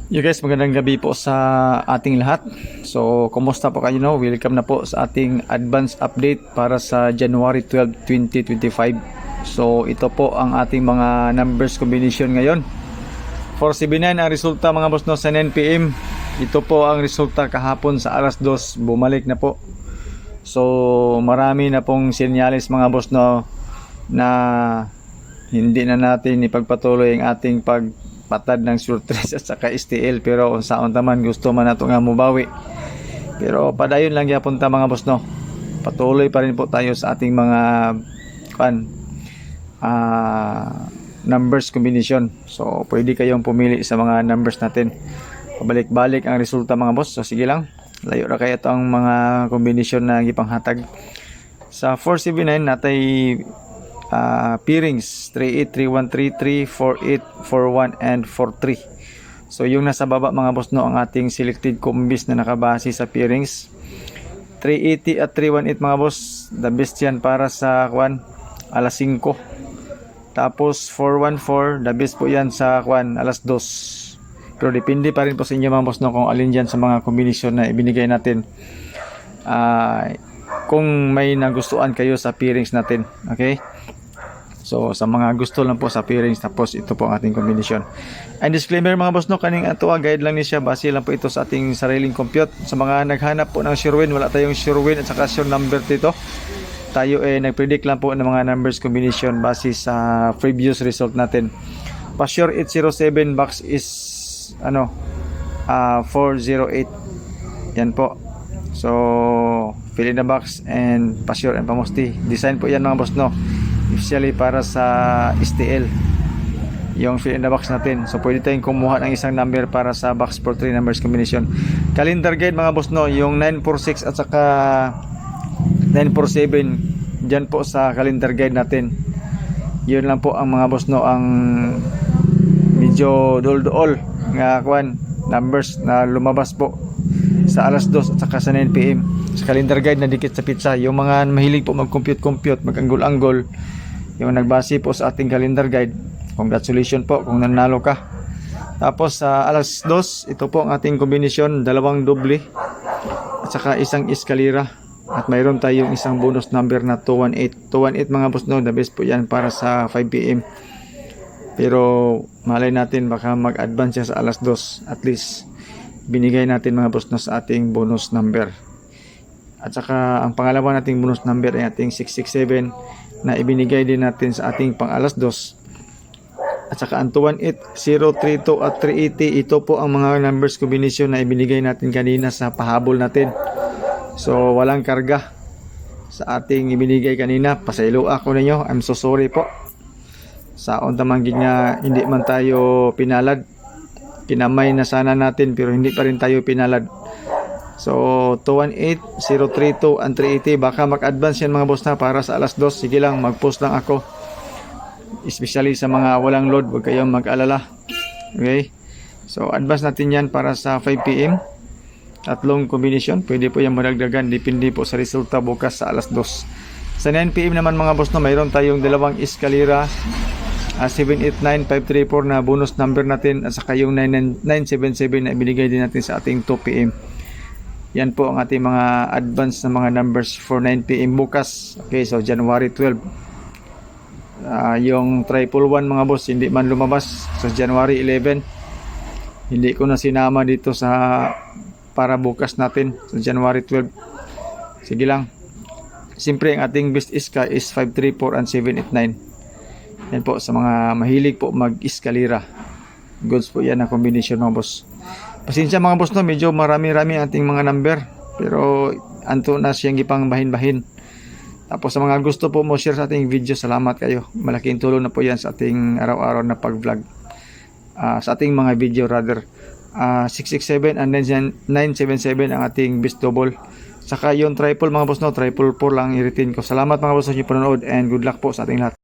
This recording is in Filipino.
You guys, magandang gabi po sa ating lahat. So, kumusta po kayo? Welcome na po sa ating advance update para sa January 12, 2025. So, ito po ang ating mga numbers combination ngayon. 479 ang resulta mga boss sa 9pm. Ito po ang resulta kahapon sa alas 2. Bumalik na po. So, marami na pong senyales mga boss na hindi na natin ipagpatuloy ang ating pagpatad ng surtres at saka STL, pero kung saan taman gusto man nato nga mubawi, pero padayon lang yapon ta mga boss patuloy pa rin po tayo sa ating mga numbers combination. So pwede kayong pumili sa mga numbers natin, pabalik-balik ang resulta mga boss. So sige lang, layo ra kaya ito ang mga combination na gipanghatag sa 479 natay pairings 383133, 4841 and 43. So yung nasa baba mga boss ang ating selected combis na nakabase sa pairings 380 at 318 mga boss, the best yan para sa alas 5. Tapos 414, the best po yan sa alas 2. Pero depende pa rin po sa inyo mga boss kung alin dyan sa mga kombinasyon na ibinigay natin. Kung may nagustuhan kayo sa pairings natin, okay? So sa mga gusto lang po sa pairings, tapos ito po ang ating combination. And disclaimer mga boss kaning ato guide lang ni siya, base lang po ito sa ating sariling compute. Sa mga naghanap po ng sure win, wala tayong sure win at saka sure number dito. Tayo nagpredict lang po ng mga numbers combination base sa previous result natin. Pa-sure 807 box is 408. Yan po. So fill in the box and pa-sure and pamusti. Design po yan mga boss officially para sa STL yung fill in the box natin. So pwede tayong kumuha ng isang number para sa box for 3 numbers combination. Calendar guide mga boss yung 946 at saka 947 dyan po sa calendar guide natin. Yun lang po ang mga boss ang medyo dool nga numbers na lumabas po sa alas 2 at saka sa 9pm sa calendar guide na dikit sa pizza. Yung mga mahilig po mag-compute, mag-anggol-anggol, yung nagbase po sa ating calendar guide, congratulations po kung nanalo ka. Tapos sa alas 2, ito po ang ating kombinasyon, 2 doble at saka isang eskalera, at mayroon tayong isang bonus number na 218 mga boss the best po yan para sa 5pm. Pero malay natin baka mag-advance siya sa alas 2, at least binigay natin mga boss sa ating bonus number. At saka ang pangalawa nating bonus number ay ating 667 na ibinigay din natin sa ating pang alas 2. At saka ang 218, 032 at 380, ito po ang mga numbers combination na ibinigay natin kanina sa pahabol natin. So walang karga sa ating ibinigay kanina. Pasaylo ako ninyo, I'm so sorry po. Saon tamanggid nga hindi man tayo pinalad. Kinamay na sana natin pero hindi pa rin tayo pinalad. So 218, 032 and 380, baka mag-advance yan mga boss para sa alas 2. Sige lang, mag-post lang ako, especially sa mga walang load, huwag kayong mag-alala. Okay, so advance natin yan para sa 5pm. Tatlong combination, pwede po yung madagdagan, depende po sa resulta bukas sa alas 2. Sa 9pm naman mga boss mayroon tayong dalawang eskalera, 789, 534 na bonus number natin, at saka yung 977 na ibinigay din natin sa ating 2pm. Yan po ang ating mga advance na mga numbers for 9pm bukas. Okay, so January 12. Yung 111 mga boss hindi man lumabas sa January 11. Hindi ko na sinama dito sa para bukas natin sa January 12. Sige lang. Siyempre ang ating best iska is 534 and 789. Yan po sa mga mahilig po mag-eskalera. Goods po yan na combination mga boss. Pasensya mga boss medyo marami-rami ating mga number, pero anto na siyang ipang bahin-bahin. Tapos sa mga gusto po mo share sa ating video, salamat kayo. Malaking tulong na po yan sa ating araw-araw na pag-vlog. Sa ating mga video rather. 667 and 977 ang ating best double. Saka yung triple mga boss triple 4 lang i-retain ko. Salamat mga boss sa inyong panonood and good luck po sa ating lahat.